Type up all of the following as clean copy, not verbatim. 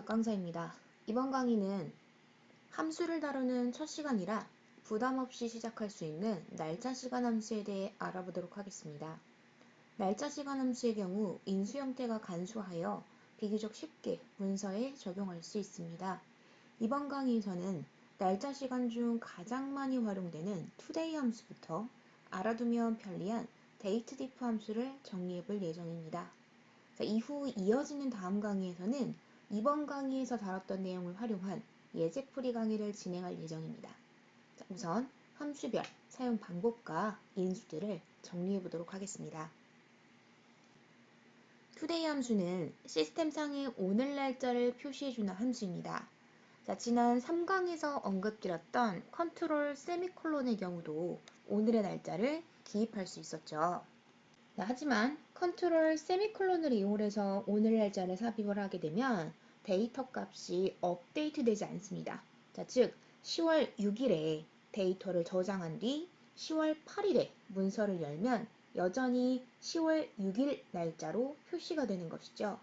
박강사입니다. 이번 강의는 함수를 다루는 첫 시간이라 부담 없이 시작할 수 있는 날짜 시간 함수에 대해 알아보도록 하겠습니다. 날짜 시간 함수의 경우 인수 형태가 간소하여 비교적 쉽게 문서에 적용할 수 있습니다. 이번 강의에서는 날짜 시간 중 가장 많이 활용되는 today 함수부터 알아두면 편리한 datediff 함수를 정리해 볼 예정입니다. 이후 이어지는 다음 강의에서는 이번 강의에서 다뤘던 내용을 활용한 예제풀이 강의를 진행할 예정입니다. 우선 함수별 사용 방법과 인수들을 정리해 보도록 하겠습니다. today 함수는 시스템상의 오늘 날짜를 표시해주는 함수입니다. 지난 3강에서 언급드렸던 컨트롤 세미콜론의 경우도 오늘의 날짜를 기입할 수 있었죠. 하지만 컨트롤 세미콜론을 이용해서 오늘 날짜를 삽입을 하게 되면 데이터 값이 업데이트 되지 않습니다. 즉 10월 6일에 데이터를 저장한 뒤 10월 8일에 문서를 열면 여전히 10월 6일 날짜로 표시가 되는 것이죠.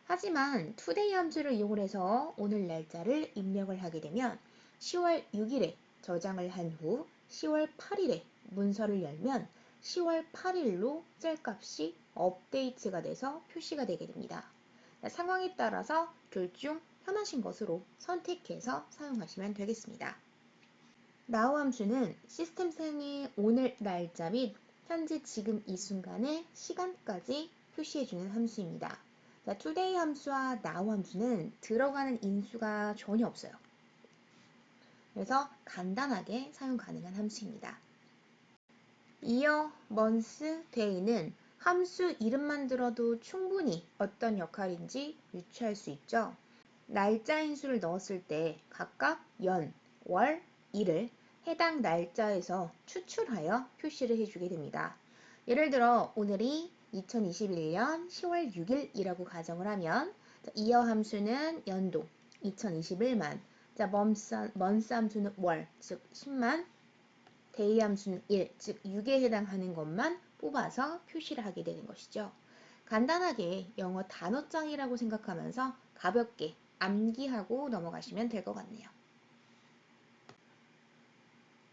하지만 today 함수를 이용해서 오늘 날짜를 입력을 하게 되면 10월 6일에 저장을 한 후 10월 8일에 문서를 열면 10월 8일로 셀값이 업데이트가 돼서 표시가 되게 됩니다. 상황에 따라서 둘 중 편하신 것으로 선택해서 사용하시면 되겠습니다. now 함수는 시스템상의 오늘 날짜 및 현재 지금 이 순간의 시간까지 표시해주는 함수입니다. today 함수와 now 함수는 들어가는 인수가 전혀 없어요. 그래서 간단하게 사용 가능한 함수입니다. year, month, day는 함수 이름만 들어도 충분히 어떤 역할인지 유추할 수 있죠. 날짜 인수를 넣었을 때 각각 연, 월, 일을 해당 날짜에서 추출하여 표시를 해주게 됩니다. 예를 들어 오늘이 2021년 10월 6일이라고 가정을 하면 year 함수는 연도 2021만, month 함수는 월, 즉 10만, day 함수는 1, 즉 6에 해당하는 것만 뽑아서 표시를 하게 되는 것이죠. 간단하게 영어 단어장이라고 생각하면서 가볍게 암기하고 넘어가시면 될 것 같네요.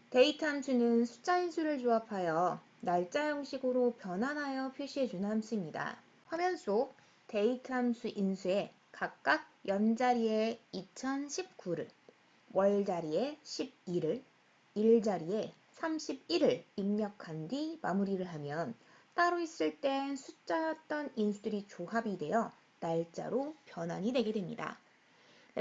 데이트 함수는 숫자 인수를 조합하여 날짜 형식으로 변환하여 표시해주는 함수입니다. 화면 속 데이트 함수 인수에 각각 연 자리에 2019를, 월 자리에 12를, 일 자리에 31을 입력한 뒤 마무리를 하면 따로 있을 땐 숫자였던 인수들이 조합이 되어 날짜로 변환이 되게 됩니다.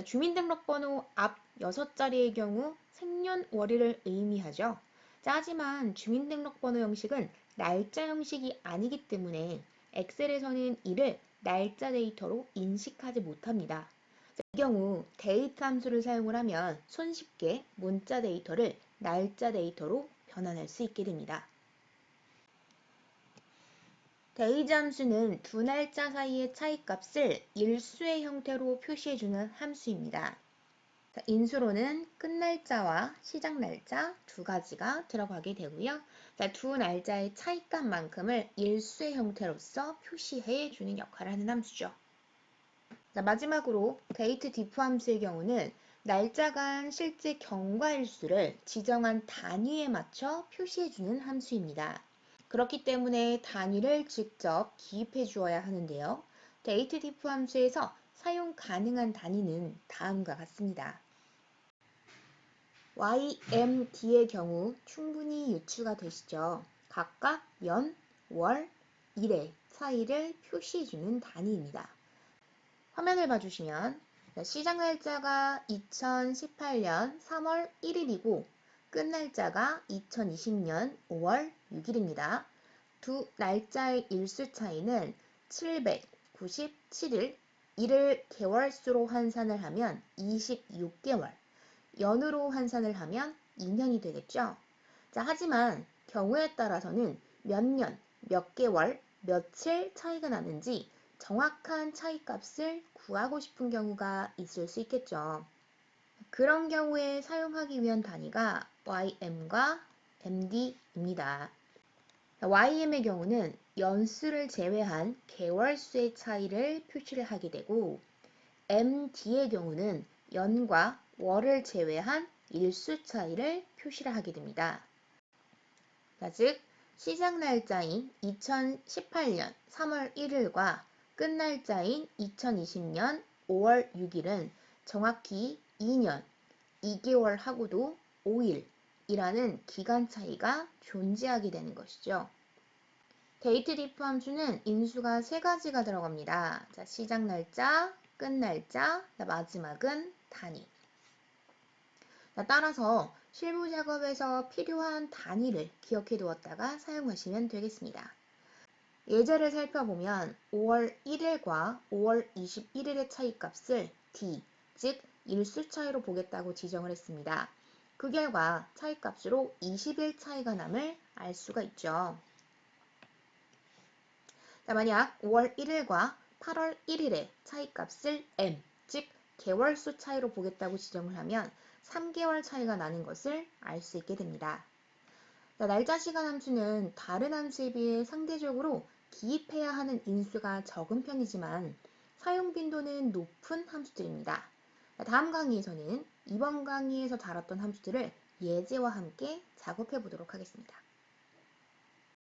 주민등록번호 앞 6자리의 경우 생년월일을 의미하죠. 하지만 주민등록번호 형식은 날짜 형식이 아니기 때문에 엑셀에서는 이를 날짜 데이터로 인식하지 못합니다. 이 경우 데이트 함수를 사용을 하면 손쉽게 문자 데이터를 날짜 데이터로 변환할 수 있게 됩니다. 데이즈 함수는 두 날짜 사이의 차이값을 일수의 형태로 표시해주는 함수입니다. 인수로는 끝날짜와 시작날짜 두 가지가 들어가게 되고요. 두 날짜의 차이값만큼을 일수의 형태로서 표시해주는 역할을 하는 함수죠. 마지막으로 datediff 함수의 경우는 날짜 간 실제 경과일수를 지정한 단위에 맞춰 표시해주는 함수입니다. 그렇기 때문에 단위를 직접 기입해 주어야 하는데요. datediff 함수에서 사용 가능한 단위는 다음과 같습니다. ymd의 경우 충분히 유추가 되시죠. 각각 연, 월, 일의 차이를 표시해주는 단위입니다. 화면을 봐주시면 시작 날짜가 2018년 3월 1일이고 끝 날짜가 2020년 5월 6일입니다. 두 날짜의 일수 차이는 797일, 이를 개월수로 환산을 하면 26개월, 연으로 환산을 하면 2년이 되겠죠. 하지만 경우에 따라서는 몇 년, 몇 개월, 며칠 차이가 나는지 정확한 차이값을 구하고 싶은 경우가 있을 수 있겠죠. 그런 경우에 사용하기 위한 단위가 ym과 md입니다. ym의 경우는 연수를 제외한 개월수의 차이를 표시를 하게 되고 MD의 경우는 연과 월을 제외한 일수 차이를 표시를 하게 됩니다. 즉, 시작 날짜인 2018년 3월 1일과 끝 날짜인 2020년 5월 6일은 정확히 2년, 2개월하고도 5일이라는 기간 차이가 존재하게 되는 것이죠. 데이트 디프 함수는 인수가 세 가지가 들어갑니다. 자, 시작 날짜, 끝 날짜, 마지막은 단위. 자, 따라서 실무 작업에서 필요한 단위를 기억해 두었다가 사용하시면 되겠습니다. 예제를 살펴보면 5월 1일과 5월 21일의 차이값을 D, 즉 일수 차이로 보겠다고 지정을 했습니다. 그 결과 차이값으로 20일 차이가 남을 알 수가 있죠. 자, 만약 5월 1일과 8월 1일의 차이값을 M, 즉 개월수 차이로 보겠다고 지정을 하면 3개월 차이가 나는 것을 알 수 있게 됩니다. 자, 날짜 시간 함수는 다른 함수에 비해 상대적으로 기입해야 하는 인수가 적은 편이지만 사용 빈도는 높은 함수들입니다. 자, 다음 강의에서는 이번 강의에서 다뤘던 함수들을 예제와 함께 작업해 보도록 하겠습니다.